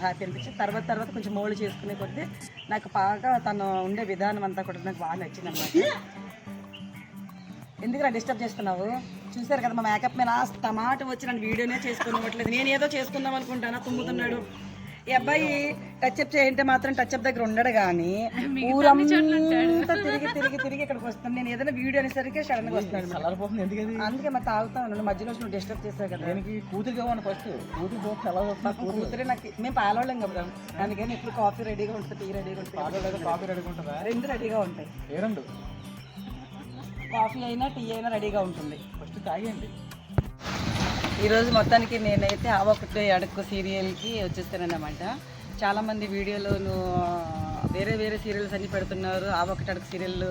Happy అనిపించింది. తర్వాత కొంచెం మోల్డ్ చేసుకునే కొద్దీ నాకు బాగా తను ఉండే విధానం అంతా కూడా నాకు బాగా నచ్చింది అనమాట. ఎందుకు డిస్టర్బ్ చేస్తున్నావు? చూసారు కదా మా మేకప్ మీద టమాటో వచ్చి నన్ను వీడియోనే చేసుకునివ్వట్లేదు. నేను ఏదో చేసుకుందాం అనుకుంటానా, తుమ్ముతున్నాడు. ఈ అబ్బాయి టచ్అప్ చేయంటే మాత్రం టచ్అప్ దగ్గర ఉండడు, కానీ ఊరంతా తిరిగి ఇక్కడికి వస్తాను. నేను ఏదైనా వీడియో అనేసరికి సడన్గా వస్తున్నాడు. అందుకే మరి తాగుతాను. మధ్యలో నువ్వు డిస్టర్బ్ చేస్తావు కదా. కూతురే నాకు, మేము పాలవాళ్ళం కదా, అందుకని ఇప్పుడు కాఫీ రెడీగా ఉంటుంది, టీ రెడీగా ఉంటుంది, రెండు రెడీగా ఉంటాయి. కాఫీ అయినా టీ అయినా రెడీగా ఉంటుంది. ఫస్ట్ తాగండి. ఈరోజు మొత్తానికి నేనైతే ఆ ఒకటి అడుక్కు సీరియల్కి వచ్చేస్తానన్నమాట. చాలామంది వీడియోలోను వేరే సీరియల్స్ అన్నీ పెడుతున్నారు. ఆ ఒకటి అడుగు సీరియల్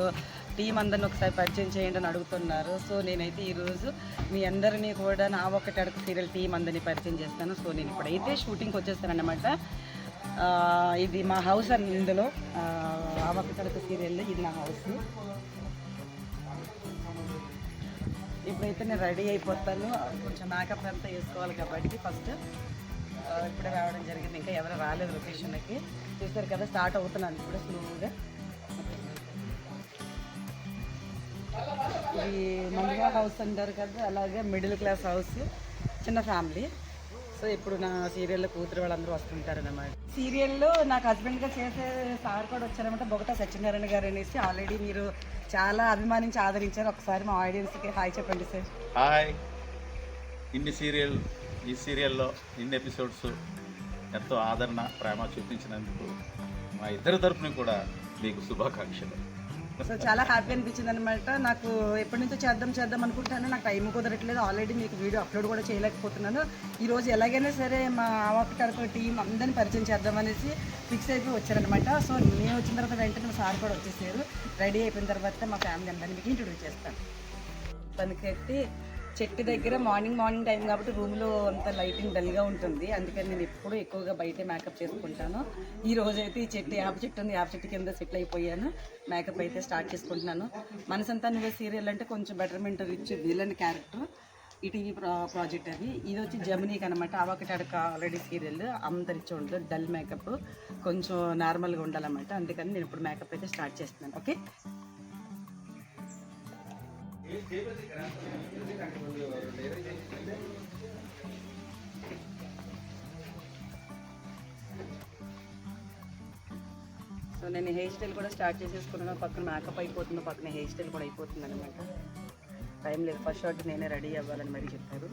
టీం అందరిని ఒకసారి పరిచయం చేయండి అని అడుగుతున్నారు. సో నేనైతే ఈరోజు మీ అందరినీ కూడా ఆ ఒకటి అడుగు సీరియల్ టీం అందరినీ పరిచయం చేస్తాను. సో నేను ఇప్పుడైతే షూటింగ్కి వచ్చేస్తానన్నమాట. ఇది మా హౌస్ అని, ఇందులో ఆ ఒకటి అడుగు సీరియల్ ఇది నా హౌస్. ఇప్పుడైతే నేను రెడీ అయిపోతాను. కొంచెం మేకప్ అంతా వేసుకోవాలి కాబట్టి ఫస్ట్ ఇప్పుడే రావడం జరిగింది. ఇంకా ఎవరు రాలేదు లొకేషన్కి. చూస్తారు కదా, స్టార్ట్ అవుతున్నాను ఇప్పుడు స్లోగా. ఇది మందుగా హౌస్ అంటారు కదా, అలాగే మిడిల్ క్లాస్ హౌస్, చిన్న ఫ్యామిలీ. సో ఇప్పుడు నా సీరియల్లో కూతురు వాళ్ళందరూ వస్తుంటారు అన్నమాట. సీరియల్లో నాకు హస్బెండ్గా చేసే సార్ కూడా వచ్చారనమాట, బొగటా సత్యనారాయణ గారు అనేసి. ఆల్రెడీ మీరు చాలా అభిమానించి ఆదరించారు. ఒకసారి మా ఆడియన్స్కి హాయ్ చెప్పండి సార్. హాయ్. ఈ సీరియల్లో ఇన్ని ఎపిసోడ్స్ ఎంతో ఆదరణ, ప్రేమ చూపించినందుకు మా ఇద్దరి తరపున కూడా మీకు శుభాకాంక్షలు. సో చాలా హ్యాపీ అనిపించింది అనమాట. నాకు ఎప్పటి నుంచో చేద్దాం అనుకుంటాను, నాకు టైం కుదరట్లేదు. ఆల్రెడీ మీకు వీడియో అప్లోడ్ కూడా చేయలేకపోతున్నాను. ఈరోజు ఎలాగైనా సరే మా ఆవకటడక టీం అందరిని పరిచయం చేద్దామనేసి ఫిక్స్ అయిపోయి వచ్చారనమాట. సో నేను వచ్చిన తర్వాత వెంటనే మా సార్ కూడా వచ్చేసారు. రెడీ అయిపోయిన తర్వాత మా ఫ్యామిలీ అందరినీ మీకు ఇంట్రొడ్యూస్ చేస్తాను. తనకైతే చెట్టు దగ్గర మార్నింగ్ టైం కాబట్టి రూమ్లో అంత లైటింగ్ డల్గా ఉంటుంది. అందుకని నేను ఎప్పుడూ ఎక్కువగా బయటే మేకప్ చేసుకుంటాను. ఈ రోజైతే ఈ చెట్టు యాప చెట్టు ఉంది, యాప చెట్టు కింద సెటిల్ అయిపోయాను. మేకప్ అయితే స్టార్ట్ చేసుకుంటున్నాను. మనసంతా నువ్వే సీరియల్ అంటే కొంచెం బెటర్మెంట్ రిచ్ విలన్ క్యారెక్టర్. ఈ టీవీ ప్రాజెక్ట్ అది. ఇది వచ్చి జమినీకి అనమాట. అవొకటి అడక ఆల్రెడీ సీరియల్ అంత రిచ్ ఉండదు, డల్ మేకప్, కొంచెం నార్మల్గా ఉండాలన్నమాట. అందుకని నేను ఇప్పుడు మేకప్ అయితే స్టార్ట్ చేస్తున్నాను. ఓకే. సో నేను హెయిర్ స్టైల్ కూడా స్టార్ట్ చేసేసుకున్నాను. పక్కన మేకప్ అయిపోతుంది, పక్కన హెయిర్ స్టైల్ కూడా అయిపోతుంది అనమాట. టైం లేదు, ఫస్ట్ షాట్ నేనే రెడీ అవ్వాలని మరీ చెప్పారు.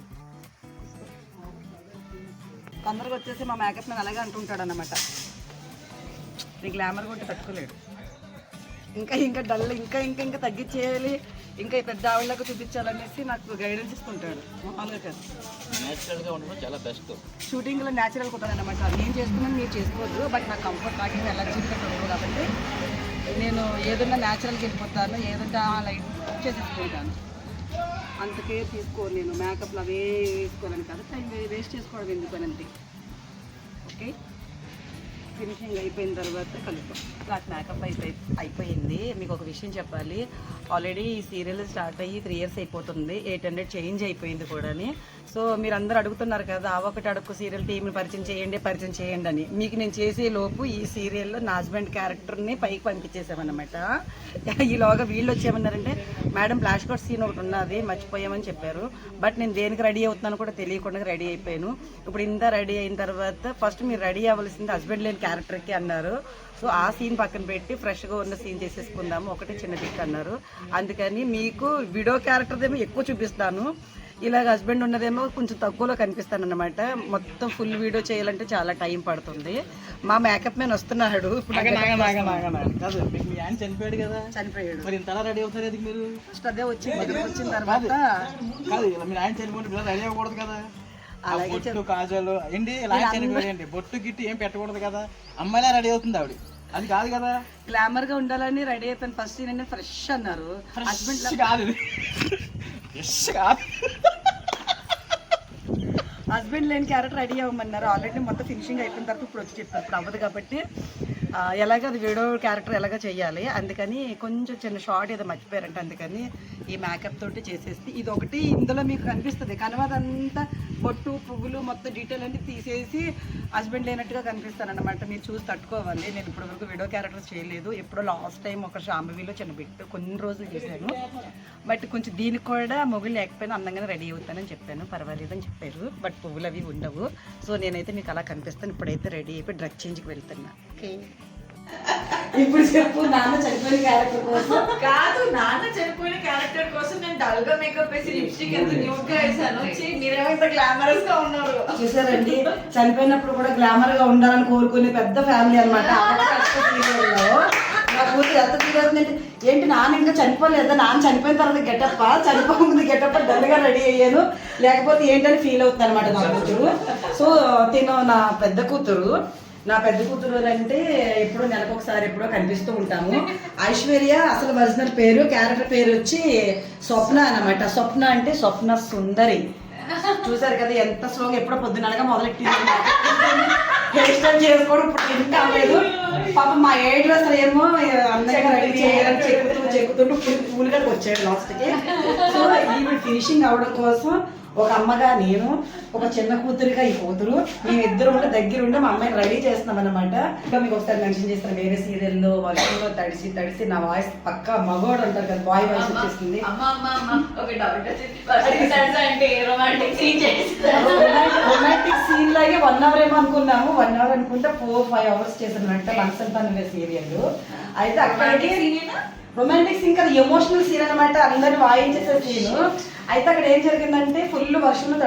తొందరగా వచ్చేసి మా మేకప్ నేను అలాగే అంటుంటాడు అనమాట. నీ గ్లామర్ కూడా తట్టుకోలేడు. ఇంకా డల్ ఇంకా తగ్గించేయాలి, ఇంకా పెద్ద ఆవిడలకు చూపించాలనేసి నాకు గైడెన్స్ ఇస్తుంటాడు. మామూలుగా కాదు, నేచురల్గా ఉండడం చాలా బెస్ట్. షూటింగ్లో న్యాచురల్గా ఉంటుంది అనమాట. నేను చేసుకున్నాను, మీరు చేసుకోవద్దు. బట్ నాకు కంఫర్ట్, నాకు ఎలా చూపించకూడదు కాబట్టి నేను ఏదన్నా న్యాచురల్గా వెళ్ళిపోతాను, ఏదంటే లైట్ చేసేసుకుంటాను. అందుకే తీసుకోను నేను మేకప్లో అవే వేసుకోవాలని కాదు, టైం వేస్ట్ చేసుకోవడం ఎందుకనంతే. ఓకే. ఫినిషింగ్ అయిపోయిన తర్వాత కలుపుతాం. నాకు మేకప్ అయిపోయింది. మీకు ఒక విషయం చెప్పాలి, ఆల్రెడీ ఈ సీరియల్ స్టార్ట్ అయ్యి 3 years అయిపోతుంది. 800 చేంజ్ అయిపోయింది కూడా. సో మీరు అందరూ అడుగుతున్నారు కదా, ఆ ఒకటి అడుగు సీరియల్ టీంని పరిచయం చేయండి అని. మీకు నేను చేసే లోపు ఈ సీరియల్లో నా హస్బెండ్ క్యారెక్టర్ని పైకి పంపించేసామన్నమాట. ఈలోగా వీళ్ళు వచ్చేమన్నారంటే, మేడం ఫ్లాష్ కార్డ్ సీన్ ఒకటి ఉన్నది మర్చిపోయామని చెప్పారు. బట్ నేను దేనికి రెడీ అవుతున్నాను కూడా తెలియకుండా రెడీ అయిపోయాను. ఇప్పుడు ఇంత రెడీ అయిన తర్వాత ఫస్ట్ మీరు రెడీ అవ్వాల్సింది హస్బెండ్ లేని క్యారెక్టర్కి అన్నారు. సో ఆ సీన్ పక్కన పెట్టి ఫ్రెష్గా ఉన్న సీన్ చేసేసుకుందాము, ఒకటి చిన్న దిక్కు అన్నారు. అందుకని మీకు వీడియో క్యారెక్టర్దేమో ఎక్కువ చూపిస్తాను, ఇలాగ హస్బెండ్ ఉన్నదేమో కొంచెం తక్కువలో కనిపిస్తాను అనమాట. మొత్తం ఫుల్ వీడియో చేయాలంటే చాలా టైం పడుతుంది. మా మేకప్ మ్యాన్ వస్తున్నాడు ఇప్పుడు. చనిపోయాడు కదా, చనిపోయాడు. మరి ఇంతలా రెడీ అవుతారు మీరు? ఫస్ట్ అదే వచ్చిన తర్వాత కాదు, మీరు ఆయన చనిపోయిన రెడీ అవ్వకూడదు కదా. బొట్టు కాజలు ఏంటి ఇలా చనిపోయాడండి, బొట్టు గిట్టు ఏం పెట్టకూడదు కదా. అమ్మాయిలా రెడీ అవుతుంది ఆవిడ, అది కాదు కదా. గ్లామర్ గా ఉండాలని రెడీ అయిపోయాను. ఫస్ట్ నేను ఫ్రెష్ అన్నారు, హస్బెండ్ కాదు హస్బెండ్ లేని క్యారెక్టర్ రెడీ అవ్వమన్నారు. ఆల్రెడీ మొత్తం ఫినిషింగ్ అయిపోయిన తర్వాత ఇప్పుడు వచ్చి చెప్పారు. ఇప్పుడు అవ్వదు కాబట్టి ఎలాగ అది వీడియో క్యారెక్టర్ ఎలాగ చేయాలి, అందుకని కొంచెం చిన్న షార్ట్ ఏదో మర్చిపోయారంట. అందుకని ఈ మేకప్ తోటి చేసేసి ఇది ఒకటి ఇందులో మీకు కనిపిస్తుంది కనవదంతా బొట్టు పువ్వులు మొత్తం డీటెయిల్ అన్ని తీసేసి హస్బెండ్ లేనట్టుగా కనిపిస్తాను అనమాట. మీరు చూసి తట్టుకోవాలి. నేను ఇప్పటివరకు వీడియో క్యారెక్టర్స్ చేయలేదు. ఎప్పుడో లాస్ట్ టైం ఒక శాంభవిలో చిన్న బిట్టు కొన్ని రోజులు చేశాను. బట్ కొంచెం దీనికి కూడా మొగులు లేకపోయినా అందంగానే రెడీ అవుతానని చెప్పాను. పర్వాలేదని చెప్పారు. బట్ పువ్వులు అవి ఉండవు. సో నేనైతే మీకు అలా కనిపిస్తాను. ఇప్పుడైతే రెడీ అయిపోయి డ్రెస్ చేంజ్కి వెళ్తున్నా. ఓకే, ఇప్పుడు చెప్పు. నాన్న చనిపోయిన క్యారెక్టర్ కోసం కాదు, నాన్న చనిపోయిన క్యారెక్టర్ కోసం నేను డల్ గా మేకప్ వేసి లిప్స్టిక్ ఎంత న్యూట్ గా వేసాను. మీరేమో ఇంత గ్లామరస్ గా ఉన్నారు. చూసారండి, చనిపోయినప్పుడు కూడా గ్లామర్ గా ఉండాలని కోరుకునే పెద్ద ఫ్యామిలీ అనమాట. నా కూతురు ఎంత ఫీల్ అవుతుందంటే, ఏంటి నాన్న ఇంకా చనిపోలేదా, నాన్న చనిపోయిన తర్వాత గెటప్ప, చనిపోకముందు గెటప్ప డల్గా రెడీ అయ్యాను లేకపోతే ఏంటని ఫీల్ అవుతుంది అనమాట నా కూతురు. సో తిను నా పెద్ద కూతురు అంటే ఎప్పుడో నెలకు ఒకసారి ఎప్పుడో కనిపిస్తూ ఉంటాము. ఐశ్వర్య అసలు ఒరిజినల్ పేరు, క్యారెక్టర్ పేరు వచ్చి స్వప్న అనమాట. స్వప్న అంటే స్వప్న సుందరి. చూసారు కదా ఎంత స్లోగా, ఎప్పుడో పొద్దుననగా మొదలెట్టింది హెయిర్ స్టైల్ చేసుకోవడం. ఇప్పుడు ఇంకా అవ్వలేదు పాప. మా ఏడు అసలు ఏమో అందంగా రెడీ చేయాలని చెక్కుతుంటూ పూలుగా వచ్చాడు లాస్ట్కి. సో ఈవిడ ఫినిషింగ్ అవడం కోసం ఒక అమ్మగా నేను, ఒక చిన్న కూతురుగా ఈ కూతురు, మేమిద్దరు ఉంటే దగ్గర ఉంటే మా అమ్మాయిని రెడీ చేస్తున్నాం అనమాట. ఇంకా మీకు ఒకసారి మెన్షన్ చేస్తాను, వేరే సీరియల్లో వర్షంలో తడిసి నా వాయిస్ పక్కా మగవాడు అంటారు కదా, బాయ్ వాయిస్ వచ్చేసింది. రొమాంటిక్ సీన్ లాగే 1 hour ఏమో అనుకున్నాము. 1 hour అనుకుంటే 4-5 hours చేసానంట మనసంతాను సీరియల్. అయితే అక్కడికి రొమాంటిక్ సీన్ కదా, ఎమోషనల్ సీన్ అనమాట. అందరిని వాయించేసే సీన్. అయితే అక్కడ ఏం జరిగిందంటే ఫుల్ వర్షంలో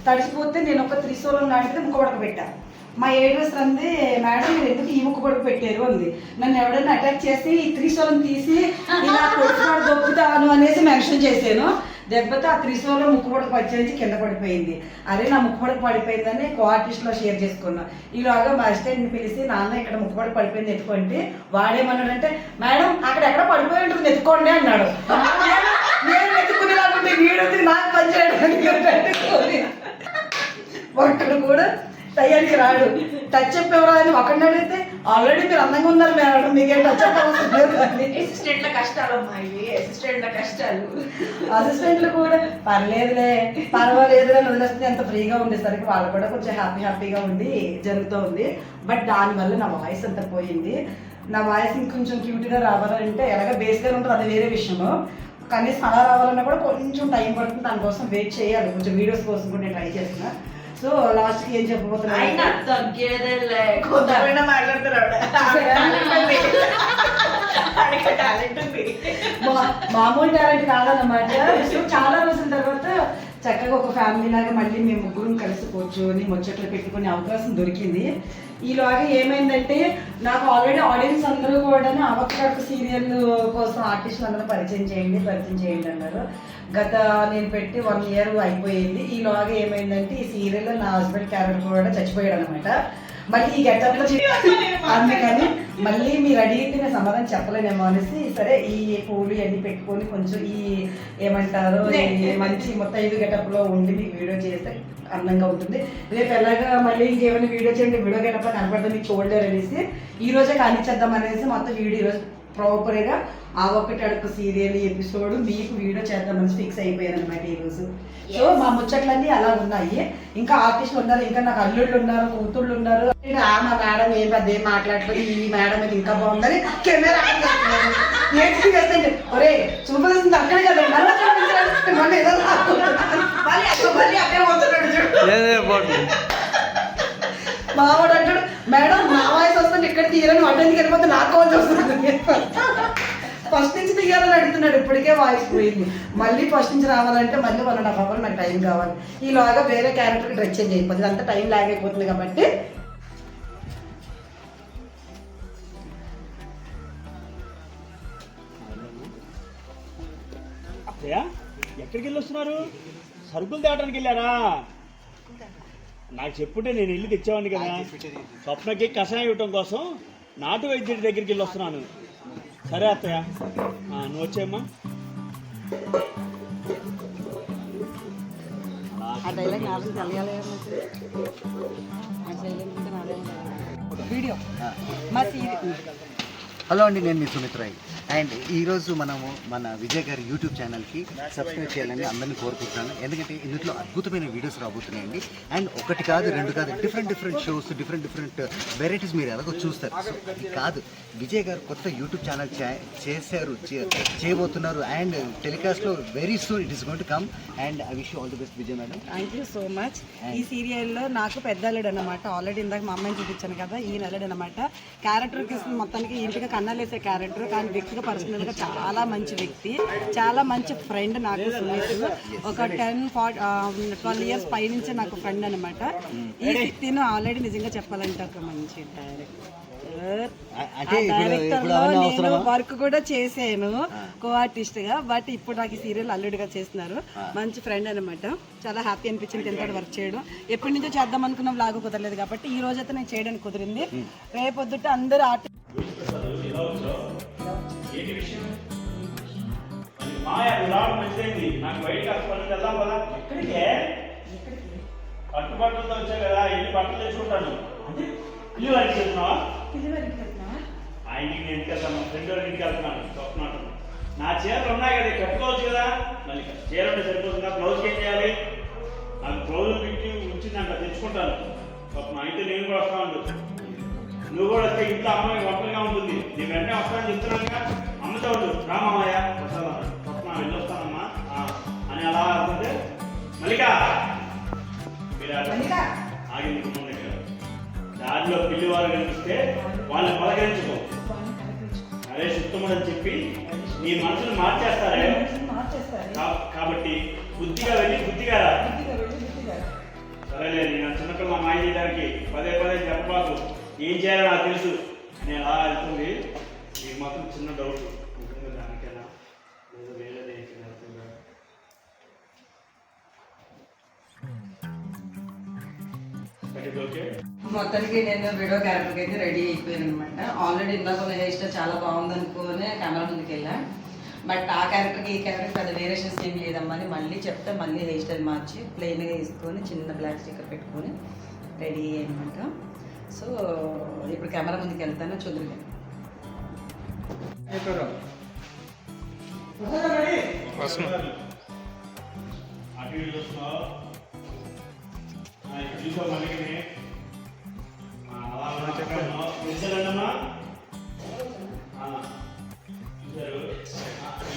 తడిసిపోతే నేను ఒక త్రిశూలం నాటితే ముక్క పెట్టాను. మా ఏడ్రెస్ అంది, మేడం మీరు ఎందుకు ఈ ముక్క పడుకు పెట్టారు అంది. నన్ను ఎవడైనా అటాక్ చేసి ఈ త్రిశూలం తీసి ఇలా కొట్టుకాడు దొక్కుతాను అనేసి మెన్షన్ చేశాను. దెబ్బతో ఆ త్రిశూలం ముక్కు పొడకు వచ్చేసి కింద పడిపోయింది. అదే నా ముక్కు పొడకు పడిపోయిందని కో-ఆర్టిస్ట్లో షేర్ చేసుకున్నా. ఈలోగా మా అసిస్టెంట్ని పిలిచి, నాన్న ఇక్కడ ముక్కు పొడకు పడిపోయింది ఎత్తుకోండి. వాడేమన్నాడంటే, మేడం అక్కడ ఎక్కడ పడిపోయి ఉంటుంది ఎత్తుకోండి అన్నాడు. నేను ఎత్తుకునేలాగా వీడు నాకు పనిచేయడానికి ఒక్కడు కూడా టయానికి రాడు. టచ్ అప్ ఎవరు అని ఒకరిని అడిగితే, ఆల్రెడీ మీరు అందంగా ఉన్నారు మేడం, మీకేం టచ్ అప్ అవసరం లేదు అని. అసిస్టెంట్ల కష్టాలు అమ్మాయి, అసిస్టెంట్ల కష్టాలు. అసిస్టెంట్లు కూడా పర్వాలేదులే అని వదిలేస్తే ఎంత ఫ్రీగా ఉండేసరికి వాళ్ళు కూడా కొంచెం హ్యాపీగా ఉండి జరుగుతూ ఉంది. బట్ దానివల్ల నా వాయిస్ అంత పోయింది. నా వాయిస్ ఇంకొంచెం క్యూట్గా రావాలంటే ఎలాగ బేస్గా ఉంటుంది, అది వేరే విషయము. కనీసం అలా రావాలన్నా కూడా కొంచెం టైం పడుతుంది. దానికోసం వెయిట్ చేయాలి. కొంచెం వీడియోస్ కోసం కూడా నేను ట్రై చేస్తున్నా. సో లాస్ట్ కి ఏం చెప్పబోతున్నా, మామూలు టాలెంట్ కాదన్నమాట. సో చాలా రోజుల తర్వాత చక్కగా ఒక ఫ్యామిలీ లాగా మళ్ళీ మేము ముగ్గురం కలిసి కూర్చొని ముచ్చట్లు పెట్టుకునే అవకాశం దొరికింది. ఈలోగా ఏమైందంటే నాకు ఆల్రెడీ ఆడియన్స్ అందరూ కూడా అవక్కడకు సీరియల్ కోసం ఆర్టిస్టులు అందరూ పరిచయం చేయండి అన్నారు. గత నేను పెట్టి 1 year అయిపోయింది. ఈలోగా ఏమైందంటే ఈ సీరియల్లో నా హస్బెండ్ క్యారెక్టర్ కూడా చచ్చిపోయాడు అనమాట. మళ్ళీ ఈ గెటప్లో అందుకని మళ్ళీ మీరు అడిగితే నేను సమాధానం చెప్పలేనేమో అనేసి, సరే ఈ పూలు ఇవన్నీ పెట్టుకొని కొంచెం ఈ ఏమంటారు మంచి మొత్తం 5 గెటప్లో ఉండి మీకు వీడియో చేస్తే అందంగా ఉంటుంది. రేపు ఎలాగా మళ్ళీ ఇంకేమైనా వీడియో చేయండి, వీడియో గెటప్లో కనపడతాం మీకు చూడలేరు అనేసి ఈరోజే కానిచ్చేద్దాం అనేసి మొత్తం వీడియో ఈరోజు ప్రాపర్గా ఆ ఒక్కటి అడుగు సీరియల్ ఎపిసోడ్ మీకు వీడియో చేద్దామని ఫిక్స్ అయిపోయారు అనమాట ఈరోజు. సో మా ముచ్చట్లన్నీ అలా ఉన్నాయి. ఇంకా ఆర్టిస్టులు ఉన్నారు, ఇంకా నాకు అల్లుళ్ళు ఉన్నారు, కూతుళ్ళు ఉన్నారు. మా మేడం ఏం పెద్ద ఏం మాట్లాడుతుంది, ఈ మేడం ఇది ఇంకా బాగుందని కెమెరా చేస్తే ఒరే చూపాల్సింది అక్కడే కదా మావాడు అంటాడు, మేడం నా వాయిస్ వస్తుంది ఇక్కడ తీయాలని అడ్డానికి వెళ్ళిపోతే నాకు వాయిస్ వస్తుంది. ఫస్ట్ నుంచి తీయాలని అడుగుతున్నాడు. ఇప్పటికే వాయిస్ పోయింది. మళ్ళీ ఫస్ట్ నుంచి రావాలంటే మళ్ళీ 1.5 hours నాకు టైం కావాలి. ఈలోగా వేరే క్యారెక్టర్కి డ్రెస్ చేంజ్ అయిపోతుంది. అంత టైం లాగ్ అయిపోతుంది కాబట్టి ఎక్కడికి వెళ్ళి వస్తున్నారు? సరుకులు తేవడానికి వెళ్ళారా? నాకు చెప్పుంటే నేను వెళ్ళి తెచ్చేవాడిని కదా. స్వప్నకి కషాయం ఇవ్వటం కోసం నాటు వైద్యుడి దగ్గరికి వెళ్ళి వస్తున్నాను. సరే అత్తయ్య, నువ్వు వచ్చేయమ్మా. హలో అండి, నేను మీ సుమిత్రాయ్. అండ్ ఈరోజు మనము మన విజయ్ గారి యూట్యూబ్ ఛానల్కి సబ్స్క్రైబ్ చేయాలని అందరినీ కోరుకుంటున్నాను. ఎందుకంటే ఇందులో అద్భుతమైన వీడియోస్ రాబోతున్నాయండి. అండ్ ఒకటి కాదు, రెండు కాదు, డిఫరెంట్ షోస్, డిఫరెంట్ వెరైటీస్ మీరు ఎలాగో చూస్తారు. సో అది కాదు, విజయ్ గారు కొత్త యూట్యూబ్ ఛానల్ చేయబోతున్నారు. అండ్ టెలికాస్ట్లో very soon it is going to come. And I wish you all the best Vijay madam. Thank you so much. ఈ సీరియల్లో నాకు పెద్ద అల్లుడు అనమాట. ఆల్రెడీ ఇందాక మా అమ్మాయిని చూపించాను కదా, ఈయన అల్లుడు అనమాట. క్యారెక్టర్కి మొత్తానికి ఇంటికి కన్నాలేసే క్యారెక్టర్, కానీ వ్యక్తిగా పర్సనల్గా చాలా మంచి వ్యక్తి, చాలా మంచి ఫ్రెండ్ నాకు. సునీత్ ఒక 10-12 ఇయర్స్ పైనుంచి నాకు ఫ్రెండ్ అనమాట. ఈ వ్యక్తిని ఆల్రెడీ నిజంగా చెప్పాలంటే ఒక మంచి డైరెక్టర్. నేను వర్క్ కూడా చేశాను కో ఆర్టిస్ట్ గా. బట్ ఇప్పుడు నాకు ఈ సీరియల్ అల్లుడిగా చేస్తున్నారు. మంచి ఫ్రెండ్ అనమాట. చాలా హ్యాపీ అనిపించింది ఎంత వర్క్ చేయడం. ఎప్పటి నుంచో చేద్దాం అనుకున్న లాగా కుదరలేదు కాబట్టి ఈ రోజైతే నేను చేయడానికి కుదిరింది. రేపొద్దుట అందరూ పట్టుబట్టలతో వచ్చా కదా, ఎన్ని బట్టలు తెచ్చుకుంటాను. ఇల్లు వరకు చెప్తున్నావా? ఆ ఇంటికి నేను ఇంటికి వెళ్తాను, ఫ్రెండ్ వాళ్ళ ఇంటికి వెళ్తున్నాను. స్వప్నాటం నా చీరలు ఉన్నాయి కదా, కట్టుకోవచ్చు కదా. మళ్ళీ చీర ఉంటే సరిపోతుందా? బ్లౌజ్కి ఏం చేయాలి? నాకు బ్లౌజ్ పెట్టి ఉంచిందంట, తెచ్చుకుంటాను. స్వప్న అయితే నేను కూడా వస్తా ఉండు. నువ్వు కూడా వస్తే ఇంట్లో అమ్మాయి ఒక్కరిగా ఉంటుంది. నేను వెంటనే వస్తానని చెప్తున్నానుగా, అమ్మతో ఉండు. రామయ్య స్వప్న వెళ్ళొస్తానమ్మా అని అలా అనుకుంటే మల్లిక ఆగింది కుటుంబం దగ్గర. దారిలో పిల్లి వారు కనిపిస్తే వాళ్ళని పలకరించుకో. అదే ఉత్తముడు అని చెప్పి నీ మనసును మార్చేస్తారే. కాబట్టి బుద్ధిగా వెళ్ళి బుద్ధిగా రా. సరేలే, నేను చిన్నపిల్ల మాయ చేయడానికి పదే చెప్పబాకు. ఏం చేయాలో నాకు తెలుసు. నేను అలా వెళ్తుంది. నీకు మాత్రం చిన్న డౌట్ ఉంటుంది, దానికైనా లేదా వేరేది వెళ్తుందా? మొత్తానికి నేను వీడియో క్యారెక్టర్కి అయితే రెడీ అయిపోయాను అనమాట. ఆల్రెడీ ఇందాక హెయిర్ స్టైల్ చాలా బాగుంది అనుకునే కెమెరా ముందుకు వెళ్ళాను. బట్ ఆ క్యారెక్టర్కి ఈ క్యారెక్టర్ అది వేరియేషన్స్ ఏం లేదమ్మా అని మళ్ళీ చెప్తే మళ్ళీ హెయిర్ స్టైల్ మార్చి ప్లెయిన్గా వేసుకొని చిన్న బ్లాక్ స్టిక్కర్ పెట్టుకొని రెడీ అయ్యనమాట. సో ఇప్పుడు కెమెరా ముందుకు వెళ్తాను, చూద్దాం.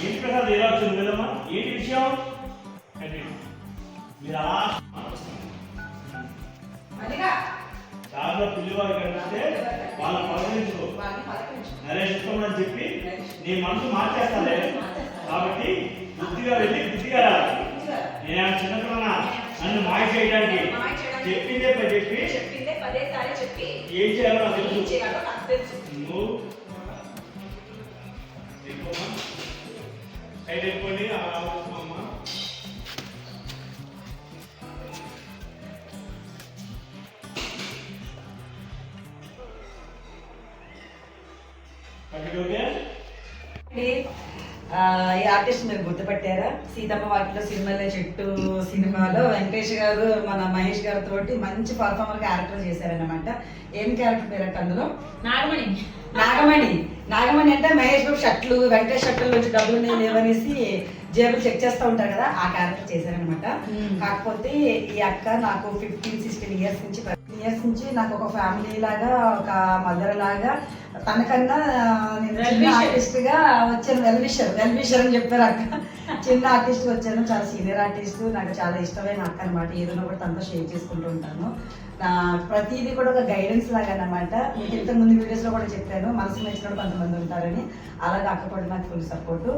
ఏంటి ప్రసాద్ ఎలా వచ్చింది కదమ్మా? ఏంటి విషయం? మీరు అలా దారిలో పిల్లివారు కనిపిస్తే వాళ్ళని పలకరించుకో. నరేష్ ఇష్టం అని చెప్పి నీ మనసు మార్చేస్తాలే. కాబట్టి బుద్ధిగా వెళ్ళి బుద్ధిగా రాలి. నేను చిన్నపిల్లనా నన్ను మాయ చేయడానికి చెప్పిందే చెప్పి ఏం చేయాలో నాకు తెలుసు. నువ్వు అయిపోయి అమ్మా ఈ ఆర్టిస్ట్ మీరు గుర్తుపట్టారా? సీతమ్మ వాటిలో సినిమాలో చెట్టు సినిమాలో వెంకటేష్ గారు మన మహేష్ గారి తోటి మంచి పర్ఫార్మర్ క్యారెక్టర్ చేశారనమాట. ఏం క్యారెక్టర్ పేరంట అందులో? నాగమణి అంటే మహేష్ బాబు షర్ట్లు, వెంకటేష్ షర్ట్ల నుంచి డబ్బులు లేవనేసి జేబులు చెక్ చేస్తూ ఉంటారు కదా, ఆ క్యారెక్టర్ చేశారనమాట. కాకపోతే ఈ అక్క నాకు 15-16 ఇయర్స్ నుంచి నాకు ఒక ఫ్యామిలీ లాగా, ఒక మదర్ లాగా, తనకన్నా నేను చిన్న ఆర్టిస్ట్ గా వచ్చాను. వెల్విషర్ అని చెప్పారు అక్క. చిన్న ఆర్టిస్ట్ వచ్చాను, చాలా సీనియర్ ఆర్టిస్ట్. నాకు చాలా ఇష్టమైన అక్క అనమాట. ఏదైనా కూడా తనతో షేర్ చేసుకుంటూ ఉంటాను. నా ప్రతిదీ కూడా ఒక గైడెన్స్ లాగా అనమాట. మీకు ఇంతకు ముందు వీడియోస్ లో కూడా చెప్పాను, మనసు నచ్చిన కొంతమంది ఉంటారని. అలాగే అక్క కూడా నాకు ఫుల్ సపోర్ట్.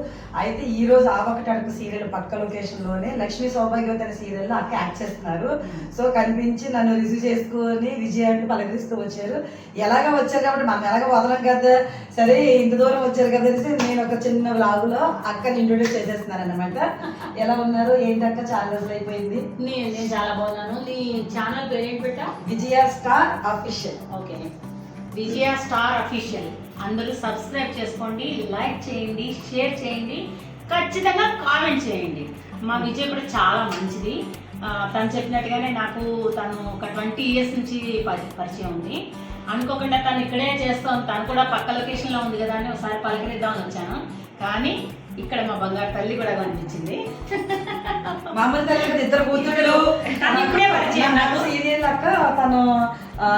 అయితే ఈ రోజు ఆ ఒకటి అడుగు సీరియల్ పక్క లొకేషన్ లోనే లక్ష్మీ సౌభాగ్యవతి అనే సీరియల్ లో అక్క యాక్ట్ చేస్తున్నారు. సో కనిపించి నన్ను రిసీవ్ చేసుకుని విజయ్ అంటూ పలకరిస్తూ వచ్చారు. ఎలాగా వచ్చారు కాబట్టి మనం ఎలాగ వదలం కదా, సరే ఇంత దూరం వచ్చారు కదా అనేసి నేను ఒక చిన్న వ్లాగ్ లో అక్కని ఇంట్రొడ్యూస్ చేసేస్తున్నాను అనమాట. ఎలా ఉన్నారు ఏంటక్క? చాలా రోజులు అయిపోయింది. నేను చాలా బాగున్నాను. నీ ఛానల్ పేరు ఏంటి పెట్టా? విజయ స్టార్ అఫీషియల్. ఓకే, విజయ స్టార్ అఫీషియల్. అందరూ సబ్స్క్రైబ్ చేసుకోండి, లైక్ చేయండి, షేర్ చేయండి, ఖచ్చితంగా కామెంట్ చేయండి. మా విజయ్ కూడా చాలా మంచిది. తను చెప్పినట్టుగానే నాకు తను ఒక 20 ఇయర్స్ నుంచి పరిచయం ఉంది. అనుకోకుండా తను ఇక్కడే చేస్తాం, తను కూడా పక్క లొకేషన్లో ఉంది కదా అని ఒకసారి పలకరిద్దామని వచ్చాను. కానీ ఇక్కడ మా బంగారు తల్లి కూడా కనిపించింది. మామూలు తల్లి ఇద్దరు కూతురు. తను ఇప్పుడే పరిచయం నాకు. సీరియల్ అక్క తను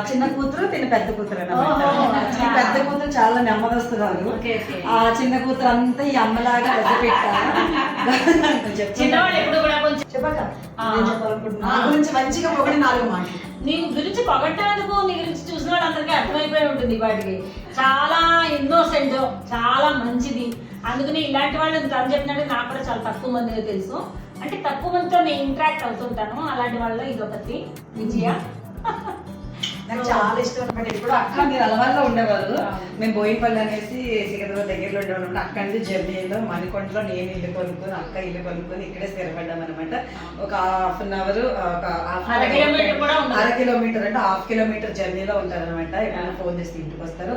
చిన్న కూతురు, తిని పెద్ద కూతురు అన్నమాట. ఓహో, ఈ పెద్ద కూతురు చాలా నెమ్మదస్తున్నారు. Okay, okay. ఆ చిన్న కూతురు అంతా ఈ అమ్మలాగా పెద్ద పెట్టారు. చిన్నవాళ్ళు ఎప్పుడు కూడా కొంచెం చెప్పక ఆ. నేను చెప్పాలనుకుంటున్నా. నా గురించి మంచిగా పొగిడి 4 మాటలు. నీ గురించి పొగట్టేందుకు, నీ గురించి చూసిన వాళ్ళందరికీ అర్థమైపోయి ఉంటుంది వాటికి. చాలా ఇన్నోసెంట్, చాలా మంచిది. అందుకని ఇలాంటి వాళ్ళు తను చెప్పినట్టు నాకు కూడా చాలా తక్కువ మందిగా తెలుసు. అంటే తక్కువ మందితో నేను ఇంటరాక్ట్ అవుతుంటాను. అలాంటి వాళ్ళు ఇదొకటి విజయ. నాకు చాలా ఇష్టం అనమాట. ఇప్పుడు అక్క మీరు అలవాళ్ళలో ఉండేవారు. మేము బోయినపల్లి అనేసి సికింద్రాబాద్ దగ్గరలో ఉండేవాళ్ళం. అక్క నుంచి జర్నీలో మణికొండలో నేను ఇల్లు కొనుక్కొని, అక్క ఇల్లు కొనుక్కొని ఇక్కడే స్థిరపడ్డాం అనమాట. ఒక హాఫ్ అన్ అవర్, అర కిలోమీటర్ కూడా ఉండదు. 1/2 కిలోమీటర్ అంటే 1/2 కిలోమీటర్ జర్నీలో ఉంటారనమాట. ఎప్పుడైనా ఫోన్ చేసి ఇంటికి వస్తారు.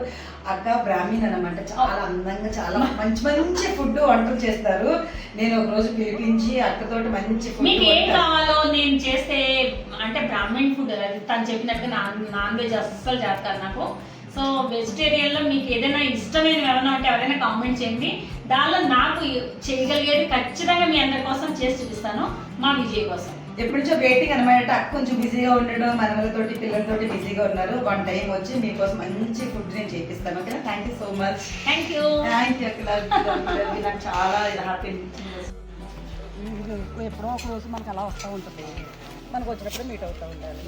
అక్క బ్రాహ్మణ్ అనమాట. చాలా అందంగా, చాలా మంచి మంచి ఫుడ్ వంటలు చేస్తారు. నేను ఒక రోజు పిలిపించి అక్కతోటి మంచి మీకు ఏం ఫుడ్ కావాలో నేను చేస్తే, అంటే బ్రాహ్మణ్ ఫుడ్ తను చెప్పినట్టుగా నాన్ వెజ్ అస్సలు చేస్తారు నాకు. సో వెజిటేరియన్ లో మీకు ఏదైనా ఇష్టమైన ఏమైనా ఉంటే ఎవరైనా కామెంట్ చేయండి. దానిలో నాకు చేయగలిగేది ఖచ్చితంగా మీ అందరి కోసం చేసి చూపిస్తాను, మా విజయ్ కోసం. ఎప్పటి నుంచో వెయిటింగ్ అనమాట. అక్క కొంచెం బిజీగా ఉండడం, మనవలతోటి పిల్లలతోటి బిజీగా ఉన్నారు. 1 టైం వచ్చి మీకోసం మంచి ఫుడ్ నేను చేపిస్తాను. ఓకేనా? Thank you so much. Thank you. Thank you అక్క. నాకు చాలా హ్యాపీ. ఎప్పుడో ఒక రోజు మనకు అలా వస్తూ ఉంటుంది. మనకు వచ్చినప్పుడు మీట్ అవుతూ ఉండాలి.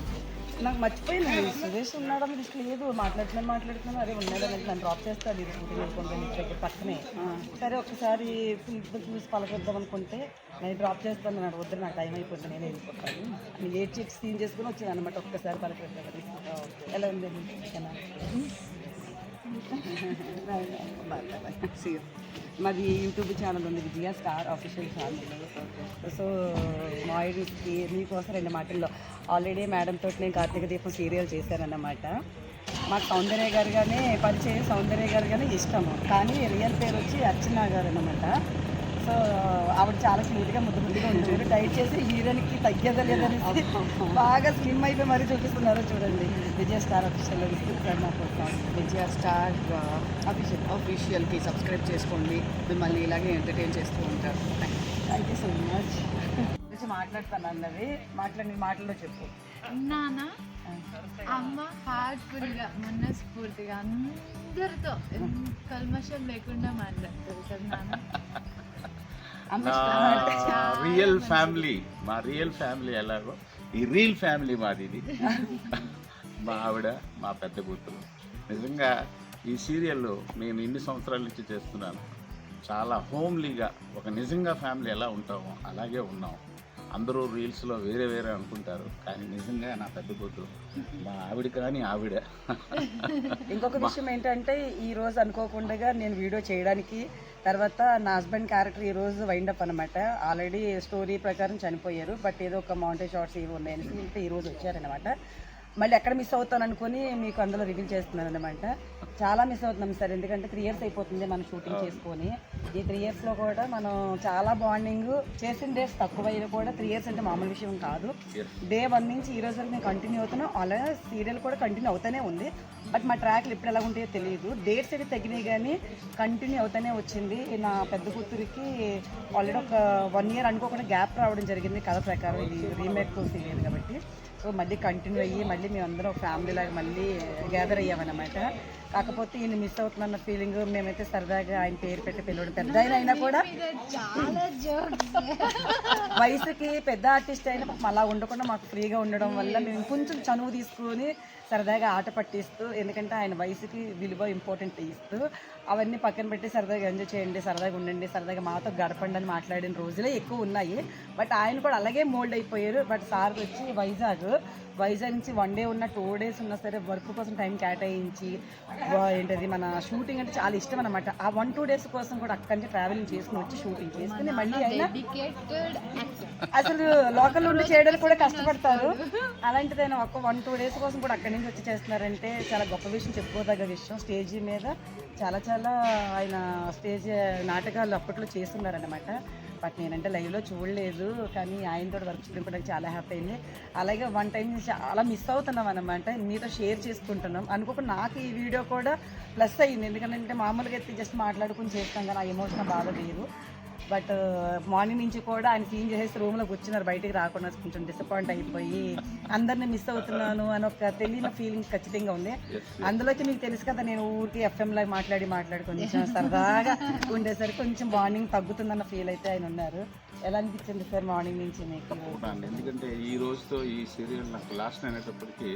నాకు మర్చిపోయింది సురేష్ ఉన్నాడని లిస్ట్ లేదు. మాట్లాడుతున్నాను అదే ఉన్నాడని నన్ను డ్రాప్ చేస్తాడు. ఇది షూటింగ్ వెళ్ళుకుంటాను ఇంటి దగ్గర పక్కనే. సరే ఒక్కసారి చూసి పలకొద్దాం అనుకుంటే నేను డ్రాప్ చేస్తాను అన్నాడు. వద్దు నాకు టైం అయిపోతుంది, నేను వెళ్ళిపోతాను. నేను 8 చెక్స్ సీన్ చేసుకుని వచ్చాను అనమాట. ఒక్కసారి పలకొద్దాం. ఎలా ఉంది? మాది యూట్యూబ్ ఛానల్ ఉంది, విజయ స్టార్ ఆఫీషియల్ ఛానల్. సో మా ఆడియన్స్కి మీకోసం 2 మాటల్లో ఆల్రెడీ మేడం తోటి నేను కార్తీక దీపం సీరియల్ చేశానన్నమాట. మాకు సౌందర్య గారుగానే పరిచయం, సౌందర్య గారుగానే ఇష్టము. కానీ రియల్ పేరు వచ్చి అర్చన గారు అన్నమాట. సో ఆవిడ చాలా స్మూత్గా ముద్దుగా ఉంచారు. డైట్ చేసి హీరోయిన్కి తగ్గేదా లేదని బాగా స్లిమ్ అయిపోయి మరీ చూపిస్తున్నారు. చూడండి, విజయ స్టార్ ఆఫీషియల్ ఇస్తున్నారు మా కోసం. విజయ స్టార్ ఆఫీషియల్కి సబ్స్క్రైబ్ చేసుకోండి. మిమ్మల్ని ఇలాగే ఎంటర్టైన్ చేస్తూ ఉంటారు. Thank you so much. గురించి మాట్లాడతాను అన్నది మాట్లాడి మాటల్లో చెప్పు. నాన్న అమ్మ హార్ట్ఫుల్గా మనస్ఫూర్తిగా అందరితో కల్మషం లేకుండా మాట్లాడుతుంది కదా నాన్న. రియల్ ఫ్యామిలీ, మా రియల్ ఫ్యామిలీ ఎలాగో ఈ రియల్ ఫ్యామిలీ మాది. ఇది మా ఆవిడ, మా పెద్ద కూతురు. నిజంగా ఈ సీరియల్ నేను ఇన్ని సంవత్సరాల నుంచి చేస్తున్నాను. చాలా హోమ్లీగా ఒక నిజంగా ఫ్యామిలీ ఎలా ఉంటామో అలాగే ఉన్నాం. అందరూ రీల్స్లో వేరే వేరే అనుకుంటారు, కానీ నిజంగా నా పెద్ద కూతురు మా ఆవిడ. కానీ ఆవిడ ఇంకొక విషయం ఏంటంటే, ఈరోజు అనుకోకుండా నేను వీడియో చేయడానికి తర్వాత నా హస్బెండ్ క్యారెక్టర్ ఈరోజు వైండప్ అనమాట. ఆల్రెడీ స్టోరీ ప్రకారం చనిపోయారు, బట్ ఏదో ఒక మౌంటేజ్ షార్ట్స్ ఇవి ఉన్నాయని ఈరోజు వచ్చారనమాట. మళ్ళీ ఎక్కడ మిస్ అవుతాను అనుకుని మీకు అందులో రివీల్ చేస్తున్నాను అనమాట. చాలా మిస్ అవుతున్నాం సార్, ఎందుకంటే 3 years అయిపోతుంది మనం షూటింగ్ చేసుకొని. ఈ 3 yearsలో కూడా మనం చాలా బాండింగ్ చేసిన డేస్ తక్కువైనా కూడా 3 years అంటే మామూలు విషయం కాదు. డే 1 నుంచి ఈ రోజు వరకు మేము కంటిన్యూ అవుతున్నాం. అలాగే సీరియల్ కూడా కంటిన్యూ అవుతూనే ఉంది. బట్ మా ట్రాక్లు ఎప్పుడు ఎలా ఉంటాయో తెలియదు. డేట్స్ అయితే తగ్గినాయి కానీ కంటిన్యూ అవుతూనే వచ్చింది. నా పెద్ద కూతురికి ఆల్రెడీ ఒక 1 year అనుకోకుండా గ్యాప్ రావడం జరిగింది కథ ప్రకారం. ఇది రీమేక్ సీరియల్ కాబట్టి. సో మళ్ళీ కంటిన్యూ అయ్యి మళ్ళీ మేమందరం ఒక ఫ్యామిలీ లాగా మళ్ళీ గ్యాదర్ అయ్యామన్నమాట. కాకపోతే ఈయన మిస్ అవుతుందన్న ఫీలింగ్. మేమైతే సరదాగా ఆయన పేరు పెట్టి పిలవడం, పెద్ద ఆయన అయినా కూడా వయసుకి పెద్ద ఆర్టిస్ట్ అయినా అలా ఉండకుండా మాకు ఫ్రీగా ఉండడం వల్ల మేము కొంచెం చనువు తీసుకుని సరదాగా ఆట పట్టిస్తూ, ఎందుకంటే ఆయన వయసుకి విలువ ఇంపార్టెంట్ ఇస్తూ అవన్నీ పక్కన పెట్టి సరదాగా ఎంజాయ్ చేయండి, సరదాగా ఉండండి, సరదాగా మాతో గడపండి అని మాట్లాడిన రోజులే ఎక్కువ ఉన్నాయి. బట్ ఆయన కూడా అలాగే మోల్డ్ అయిపోయారు. బట్ సార్ వచ్చి వైజాగ్ నుంచి 1 day ఉన్న 2 days ఉన్నా సరే వర్క్ కోసం టైం కేటాయించి ఏంటది మన షూటింగ్ అంటే చాలా ఇష్టం అనమాట. ఆ 1-2 days కోసం కూడా అక్కడి నుంచి ట్రావెలింగ్ చేసుకుని వచ్చి షూటింగ్ చేసుకుని మళ్ళీ అయినా అసలు లోకల్ ఉండి చేయడానికి కూడా కష్టపడతారు. అలాంటిది ఆయన ఒక 1-2 days కోసం కూడా అక్కడి నుంచి వచ్చి చేస్తున్నారంటే చాలా గొప్ప విషయం, చెప్పుకోదగ్గ విషయం. స్టేజ్ మీద చాలా ఆయన స్టేజ్ నాటకాలు అప్పట్లో చేస్తున్నారనమాట. బట్ నేనంటే లైవ్లో చూడలేదు, కానీ ఆయనతో వర్క్ చేయడం చాలా హ్యాపీ అయింది. అలాగే వన్ టైం చాలా మిస్ అవుతున్నాం అనమాట, మీతో షేర్ చేసుకుంటున్నాం. అనుకోకుండా నాకు ఈ వీడియో కూడా ప్లస్ అయ్యింది, ఎందుకంటే మామూలుగా అయితే జస్ట్ మాట్లాడుకుని చేస్తాం కానీ ఆ ఎమోషన్ బాధ లేదు. బట్ మార్నింగ్ నుంచి కూడా ఆయన క్లీన్ చేసేసి రూమ్లో కూర్చున్నారు, బయటికి రాకుండా. కొంచెం డిసప్పాయింట్ అయిపోయి అందరిని మిస్ అవుతున్నాను అని ఒక తెలియని ఫీలింగ్ ఖచ్చితంగా ఉంది. అందులోకి మీకు తెలుసు కదా, నేను ఊరికి ఎఫ్ఎంలో మాట్లాడి కొంచెం సరదాగా ఉండేసరికి కొంచెం బాండింగ్ తగ్గుతుందన్న ఫీల్ అయితే ఆయన ఉన్నారు. ఎలా అనిపించింది సార్ మార్నింగ్ నుంచి మీకు? ఎందుకంటే ఈ రోజుతో ఈ సీరియల్ నాకు లాస్ట్ అనేటప్పటికి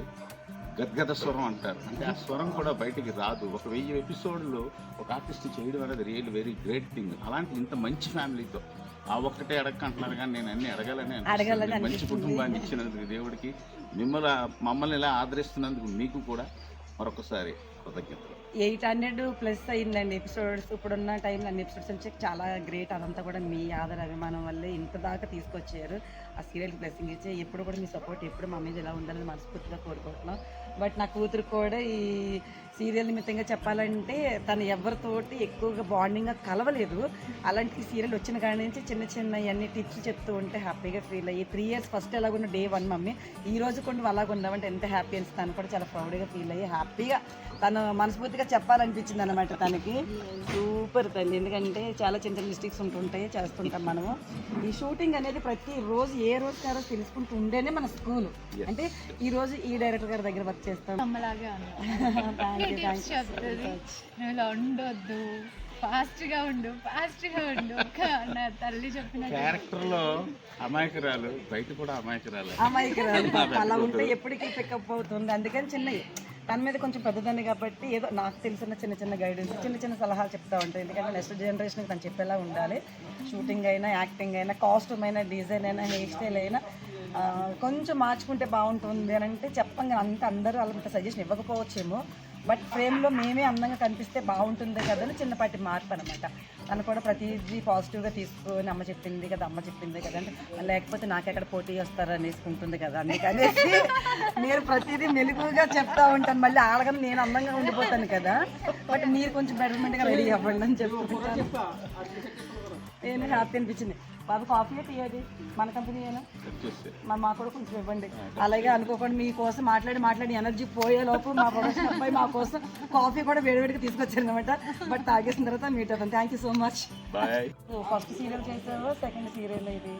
గద్గద స్వరం అంటారు, అంటే ఆ స్వరం కూడా బయటికి రాదు. ఒక 1000 ఎపిసోడ్లు ఒక ఆర్టిస్ట్ చేయడం అనేది రియల్ వెరీ గ్రేట్ థింగ్. అలాంటి ఇంత మంచి ఫ్యామిలీతో ఆ ఒక్కటే అడగంటున్నారు, కానీ నేను అన్ని అడగాలని మంచి కుటుంబాన్ని ఇచ్చినందుకు దేవుడికి, మమ్మల్ని ఇలా ఆదరిస్తున్నందుకు మీకు కూడా మరొకసారి కృతజ్ఞతలు. 800+ అయిందండి ఎపిసోడ్స్. ఇప్పుడున్న టైంలో అన్ని ఎపిసోడ్స్ వచ్చి చాలా గ్రేట్. అదంతా కూడా మీ ఆదర అభిమానం వల్లే ఇంత దాకా తీసుకొచ్చారు. ఆ సీరియల్కి బ్లెస్సింగ్ ఇచ్చే ఎప్పుడు కూడా మీ సపోర్ట్ ఎప్పుడు మా మీద ఇలా ఉండాలని మనస్ఫూర్తిగా కోరుకుంటున్నాం. బట్ నా కూతురు కూడా ఈ సీరియల్ నిమిత్తంగా చెప్పాలంటే తను ఎవరితోటి ఎక్కువగా బాండింగ్గా కలవలేదు. అలాంటి సీరియల్ వచ్చిన కాడి నుంచి చిన్న అన్ని టిప్స్ చెప్తూ ఉంటే హ్యాపీగా ఫీల్ అయ్యి 3 years ఫస్ట్ ఎలాగున్న Day 1 మమ్మీ ఈ రోజు కొన్ని అలాగ ఉన్నామంటే ఎంత హ్యాపీ అని తను కూడా చాలా ప్రౌడ్గా ఫీల్ అయ్యి హ్యాపీగా తను మనస్ఫూర్తిగా చెప్పాలనిపించింది అనమాట తనకి. సూపర్ తల్లి, ఎందుకంటే చాలా చిన్న మిస్టేక్స్ ఉంటుంటాయి, చేస్తుంటాం మనము. ఈ షూటింగ్ అనేది ప్రతిరోజు ఏ రోజు కారో తెలుసుకుంటూ ఉండేనే మన స్కూల్. అంటే ఈ రోజు ఈ డైరెక్టర్ గారి దగ్గర వర్క్ చేస్తాం. అమ్మలాగే చెప్తుంది, నువ్వు ఇలా ఉండొద్దు, ఫాస్ట్గా ఉండు నా తల్లి చెప్పిన క్యారెక్టర్లో అమాయకురాలు, బయట కూడా అమాయకురాలు అలా ఉంటే ఎప్పటికీ పికప్ అవుతుంది. అందుకని చిన్నవి తన మీద కొంచెం పెద్దదాన్ని కాబట్టి ఏదో నాకు తెలిసిన చిన్న గైడెన్స్ చిన్న సలహాలు చెప్తా ఉంటాయి. ఎందుకంటే నెక్స్ట్ జనరేషన్కి తను చెప్పేలా ఉండాలి. షూటింగ్ అయినా, యాక్టింగ్ అయినా, కాస్ట్యూమ్ అయినా, డిజైన్ అయినా, హెయిర్ స్టైల్ అయినా కొంచెం మార్చుకుంటే బాగుంటుంది అని అంటే చెప్పంగా అందరూ వాళ్ళంత సజెషన్ ఇవ్వకపోవచ్చేమో, బట్ ఫ్రేమ్లో మేమే అందంగా కనిపిస్తే బాగుంటుంది కదా అని చిన్నపాటి మార్పు అనమాట. తను కూడా ప్రతిదీ పాజిటివ్గా తీసుకొని అమ్మ చెప్పింది కదా అంటే లేకపోతే నాకెక్కడ పోటీ వస్తారనేసి ఉంటుంది కదా, అందుకనేసి నేను ప్రతిదీ మెలుగుగా చెప్తా ఉంటాను. మళ్ళీ ఆడగానే నేను అందంగా ఉండిపోతాను కదా, బట్ మీరు కొంచెం బెటర్మెంట్గా రెడీ అవ్వండి అని చెప్పుకుంటాను. నేను హ్యాపీ అనిపించింది. బాబు కాఫీ తీయాలి, మన కంపెనీ అయినా మాకు కూడా కొంచెం ఇవ్వండి. అలాగే అనుకోకుండా మీకోసం మాట్లాడి ఎనర్జీ పోయేలోపు మా ప్రొడక్షన్ అబ్బాయి మా కోసం కాఫీ కూడా వేడివేడిగా తీసుకొచ్చారు అనమాట. బట్ తాగేసిన తర్వాత మీట్ అవుతాం. Thank you so much. First serial చేసావు, సెకండ్ సీరియల్ ఇది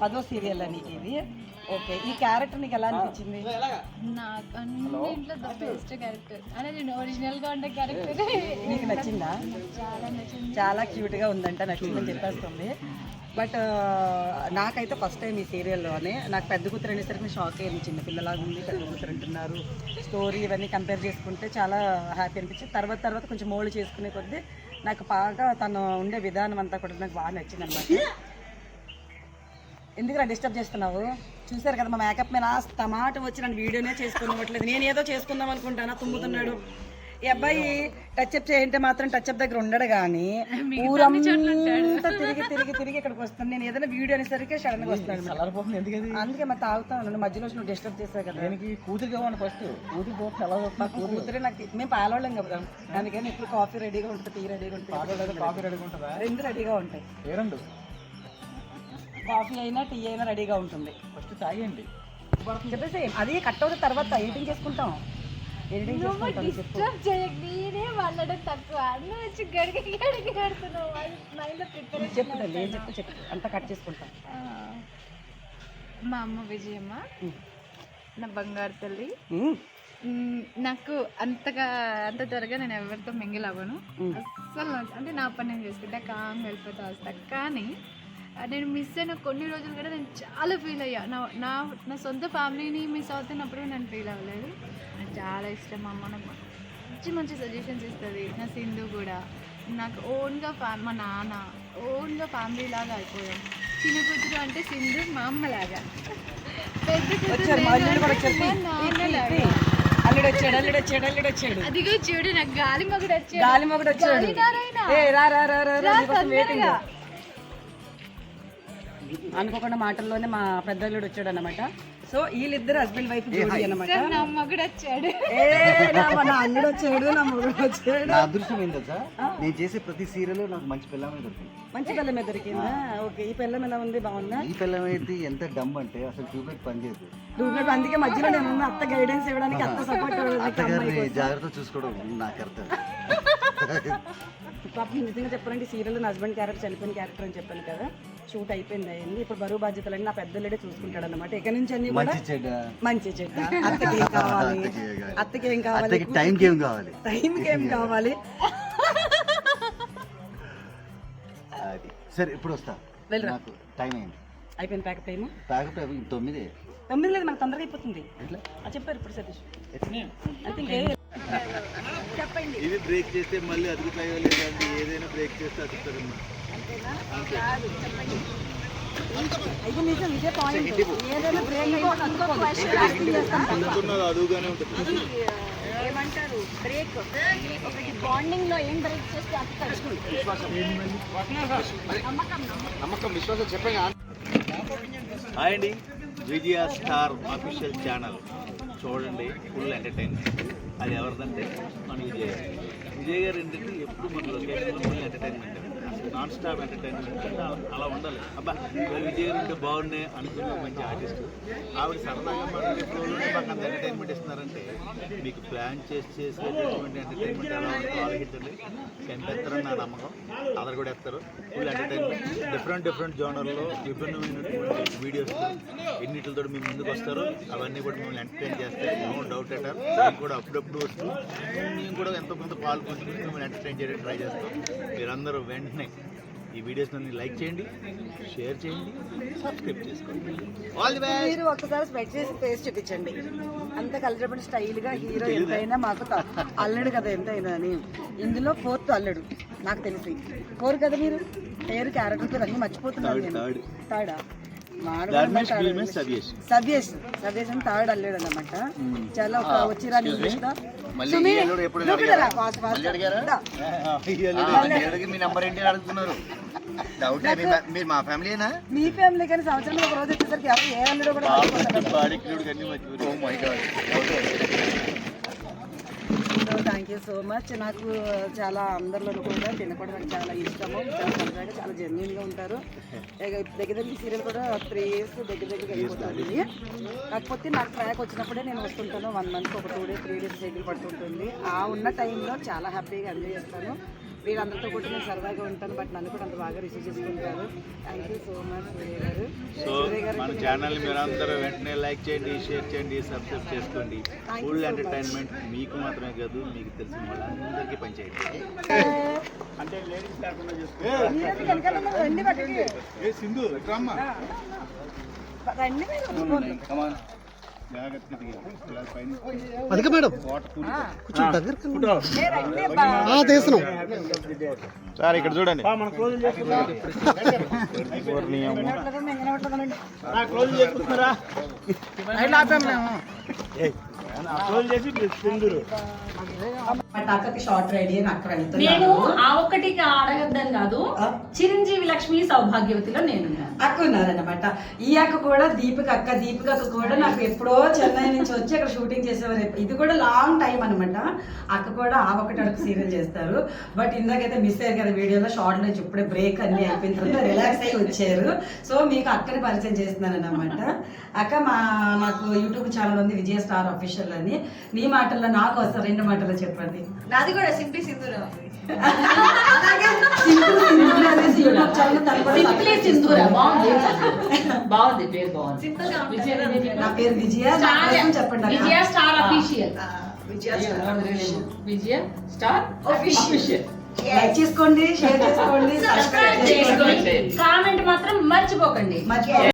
10వ సీరియల్ నీకు ఇది. ఓకే, ఈ క్యారెక్టర్ నీకు ఎలా అనిపించింది? నాకు అన్నింట్లో ద బెస్ట్ క్యారెక్టర్ అంటే నేను ఒరిజినల్గా ఉండే క్యారెక్టర్ నీకు నచ్చిందా? చాలా నచ్చింది, చాలా క్యూట్గా ఉందంట, నచ్చిందని చెప్పేస్తుంది. బట్ నాకైతే ఫస్ట్ టైం ఈ సీరియల్లోనే నాకు పెద్ద కూతురు అనేసరికి షాక్ అయ్యింది. చిన్న పిల్లలాగా ఉంది, పెద్ద కూతురు అంటున్నారు, స్టోరీ ఇవన్నీ కంపేర్ చేసుకుంటే చాలా హ్యాపీ అనిపించింది. తర్వాత కొంచెం మోల్డ్ చేసుకునే కొద్దీ నాకు బాగా తను ఉండే విధానం అంతా కూడా నాకు బాగా నచ్చింది అనమాట. ఎందుకు డిస్టర్బ్ చేస్తున్నావు? చూసారు కదా మా మేకప్ మీద టమాట వచ్చి నన్ను వీడియోనే చేసుకోనివ్వట్లేదు. నేను ఏదో చేసుకుందాం అనుకుంటానా, తుమ్ముతున్నాడు. ఈ అబ్బాయి టచ్అప్ చేయంటే మాత్రం టచ్అప్ దగ్గర ఉండడు, కానీ ఊరంతా తిరిగి ఇక్కడికి వస్తాను. నేను ఏదైనా వీడియో అనేసరికి సడన్గా వస్తాను. అందుకే మరి తాగుతాను, మధ్యలో నువ్వు డిస్టర్బ్ చేసావు కదా. కూతురికి ఇవ్వండి ఫస్ట్, కూతురే నాకు, మేము పాలవాళ్ళం కదా, అందుకని ఇప్పుడు కాఫీ రెడీగా ఉంటుంది, టీ రెడీగా ఉంటుంది, కాఫీ రెడీగా ఉంటుందా? రెండు రెడీగా ఉంటాయి. రెండు కాఫీ అయినా టీ అయినా రెడీగా ఉంటుంది. ఫస్ట్ తాగండి చెప్పేసి అది కట్ అవుతుంది, తర్వాత ఎడిటింగ్ చేసుకుంటాం. డిస్టర్బ్ చేయకు, నేనే మాట్లాడడం తక్కువ, నువ్వు వచ్చి గడికి కడుతున్నావు. చెప్తాను, ఏం చెప్పు అంతా కట్ చేసుకుంటాం. మా అమ్మ విజయమ్మ నా బంగారు తల్లి. నాకు అంత త్వరగా నేను ఎవరితో మింగిల్ అవ్వను అస్సలు. అంటే నా పని నేను చేసుకుంటా, కామ్ వెళ్ళిపోతా వస్తా. కానీ నేను మిస్ అయిన కొన్ని రోజులు కూడా నేను చాలా ఫీల్ అయ్యా. నా సొంత ఫ్యామిలీని మిస్ అవుతున్నప్పుడు నేను ఫీల్ అవ్వలేదు. నాకు చాలా ఇష్టం. అమ్మ నాకు మంచి సజెషన్స్ ఇస్తుంది. నా సింధు కూడా నాకు ఓన్గా మా నాన్న ఓన్గా ఫ్యామిలీ లాగా అయిపోయాం. చిన్న కూతురు అంటే సింధు మా అమ్మలాగా, పెద్ద కూతురు నాన్నలాగా. అదిగో చూడు, నాకు గాలి మగుడు వచ్చాడు. అనుకోకుండా మాటల్లోనే మా పెద్దల్లుడు వచ్చాడు అనమాట. సో వీళ్ళిద్దరు హస్బెండ్ వైఫ్ జోడి అనమాట. నా మగుడు వచ్చాడు. నా అల్లుడు వచ్చాడు, నా మొగుడు వచ్చాడు. నా అదృష్టం ఏంటో సార్, నేను చేసే ప్రతి సీరియల్ నాకు మంచి పిల్లమే దొరికింది. మంచి పిల్లమే దొరికిందా? ఓకే. ఈ పిల్లం ఎలా ఉంది? బాగుందా? ఈ పిల్లం అయితే ఎంత డమ్ అంటే అసలు ట్యూబ్లైట్ పనిచేయదు. అందుకే మధ్యలో నేను ఉన్న అత్త గైడెన్స్ ఇవ్వడానికి, అత్త సపోర్ట్ అత్తగారిని జాగ్రత్త చూసుకోవడం నాకు అర్థం. పాపం నిజంగా చెప్పాలంటే సీరియల్ నా హస్బెండ్ క్యారెక్టర్ చనిపోయిన క్యారెక్టర్ అని చెప్పాను కదా, షూట్ అయిపోయింది అయింది. ఇప్పుడు బరువు బాధ్యతలన్నీ నా పెద్దలుడే చూసుకుంటాడు అనమాట. ఇక నుంచి అన్ని కూడా మంచి చెడ్డ. అత్తకి ఏం కావాలి, అత్తకి ఏం కావాలి, టైంకి ఏం కావాలి, టైంకి ఏం కావాలి. అది సరే, ఇప్పుడు వస్తా. వెళ్ళరా. నాకు టైం అయింది. అయిపోయింది ప్యాకప్ టైము. ప్యాకప్ 9. 9 లేదు, మనకు తొందరగా అయిపోతుంది. చెప్పారు ఇప్పుడు సతీష్. ఐ థింక్ చెప్పండి. ఇది బ్రేక్ చేస్తే మళ్ళీ అదుగుతాయో లేదంటే ఏదైనా బ్రేక్ చేస్తే అదుగుతారమ్మా. అయితే నిజం ఇదే పాయింట్. ఏదైనా బ్రేక్ అదుగానే ఉంటుంది. ఏమంటారు బ్రేక్ ఒకటి బాండింగ్ లో ఏం బ్రేక్ చేస్తే హాయ్ అండి, విజయ స్టార్ అఫీషియల్ ఛానల్ చూడండి. Full entertainment. అది ఎవరిదంటే మన విజయ్ గారు ఏంటంటే ఎప్పుడు మన location full entertainment, non stop entertainment అలా ఉండాలి. అబ్బా విజయ్ గారు ఉంటే బాగున్నాయి అనుకున్న మంచి ఆర్టిస్ట్. ఆవిడ సరదాగా మాట్లాడే ఫ్లోలోనే మాకు అంత ఎంటర్టైన్మెంట్ ఇస్తున్నారంటే మీకు ప్లాన్ చేసేటువంటి ఎంటర్టైన్మెంట్ ఎలా ఉంటుందో ఆలోచించండి. ఎంతెత్తారని నా నమ్మకం. అందరు కూడా ఎత్తారు. ఫుల్ ఎంటర్టైన్మెంట్, డిఫరెంట్ జోనర్లో విభిన్నమైనటువంటి వీడియోస్ ఎన్నిటితో మీ ముందుకు వస్తారు. అవన్నీ కూడా మిమ్మల్ని ఎంటర్టైన్ చేస్తాయి. No doubt at all. మేము కూడా అప్పుడప్పుడు వస్తూ మేము కూడా ఎంతో కొంత పాలు పంచుకుని మిమ్మల్ని ఎంటర్టైన్ చేయడానికి ట్రై చేస్తాం. మీరందరూ వెంటనే ఈ వీడియోస్ని లైక్ చేయండి, షేర్ చేయండి, సబ్స్క్రైబ్ చేసుకోండి. All the best. మీరు ఒక్కసారి స్పెక్ట్ చేసి ఫేస్ చూపించండి. అంత కలిసినప్పుడు స్టైల్గా హీరో ఎంతైనా మాకు అల్లుడు కదా ఎంతైనా అని. ఇందులో 4th అల్లుడు నాకు తెలిసి. 4 కదా మీరు? పేరు క్యారెక్టర్ అన్ని మర్చిపోతున్నాను నేను. థర్డా? సవ్యేష్ అని థర్డ్ అల్లుడు అన్నమాట. చాలా ఒక వచ్చిరా మీ నంబర్ ఏంటి అడుగుతున్నారు? డౌట్ మీరు మా ఫ్యామిలీనా? మీ ఫ్యామిలీ కానీ సంవత్సరం ఒక రోజు వచ్చేసరికి ఏ అల్లుడు కూడా థ్యాంక్ యూ సో మచ్. నాకు చాలా అందరిలో కూడా తినకూడదు నాకు చాలా ఇష్టము. చాలా జెన్యున్గా ఉంటారు. దగ్గర సీరియల్ కూడా 3 years దగ్గర అయిపోతుంది. కాకపోతే నాకు ట్రాక్ వచ్చినప్పుడే నేను వస్తుంటాను. 1 month ఒక 2 days 3 days సైకిల్ పడుతుంటుంది. ఆ ఉన్న టైంలో చాలా హ్యాపీగా ఎంజాయ్ చేస్తాను. వీళ్ళందరితో కూడా నేను సరదాగా ఉంటాను. బట్ నన్ను కూడా అంత బాగా రిసీవ్ చేసుకుంటారు. థ్యాంక్ యూ సో మచ్ సూర్య గారు. సో మన ఛానల్ మీరు అందరూ వెంటనే లైక్ చేయండి, షేర్ చేయండి, సబ్స్క్రైబ్ చేసుకోండి. ఫుల్ ఎంటర్టైన్మెంట్ మీకు మాత్రమే కాదు, మీకు తెలిసిన వాళ్ళందరికీ పనిచేయండి. అంటే లేడీస్ లేకుండా రండి బట్టకి రండి మీరు. అదిగా మేడం కొంచెం దగ్గర తీస్తున్నాం సార్. ఇక్కడ చూడండి మన క్లోజ్ చేసుకుంటారా? క్లోజ్ చేసుకుంటున్నారా? క్లోజ్ చేసి తిందురు. షార్ట్ రెడీ అని అక్కడ నేను ఆ ఒక్కటికి అడగద్దని కాదు, చిరంజీవి లక్ష్మి సౌభాగ్యవతిలో నేను అక్క ఉన్నారన్నమాట. ఈ అక్క కూడా దీపిక అక్క కూడా నాకు ఎప్పుడో చెన్నై నుంచి వచ్చి అక్కడ షూటింగ్ చేసేవారు. ఇది కూడా లాంగ్ టైం అనమాట. అక్క కూడా ఆ ఒకటి అడుగు సీరియల్ చేస్తారు. బట్ ఇందాకైతే మిస్ అయ్యారు కదా వీడియోలో. షార్ట్ నుంచి ఇప్పుడే బ్రేక్ అన్ని అయిపోయిన తర్వాత రిలాక్స్ అయ్యి వచ్చారు. సో మీకు అక్కని పరిచయం చేస్తున్నాను అన్నమాట. అక్క నాకు యూట్యూబ్ ఛానల్ ఉంది విజయ స్టార్ అఫీషియల్ అని. నీ మాటల్లో నాకు వస్తారు 2 మాటల్లో చెప్పండి. నాది కూడా సింప్లీ సింధూర. బాగుంది పేరు, బాగుంది. నా పేరు విజయ. చెప్పండి. విజయ స్టార్ అఫీషియల్. విజయ స్టార్ అఫీషియల్. లైక్ చేసుకోండి, షేర్ చేసుకోండి, సబ్స్క్రైబ్ చేసుకోండి. కామెంట్ మాత్రం మర్చిపోకండి.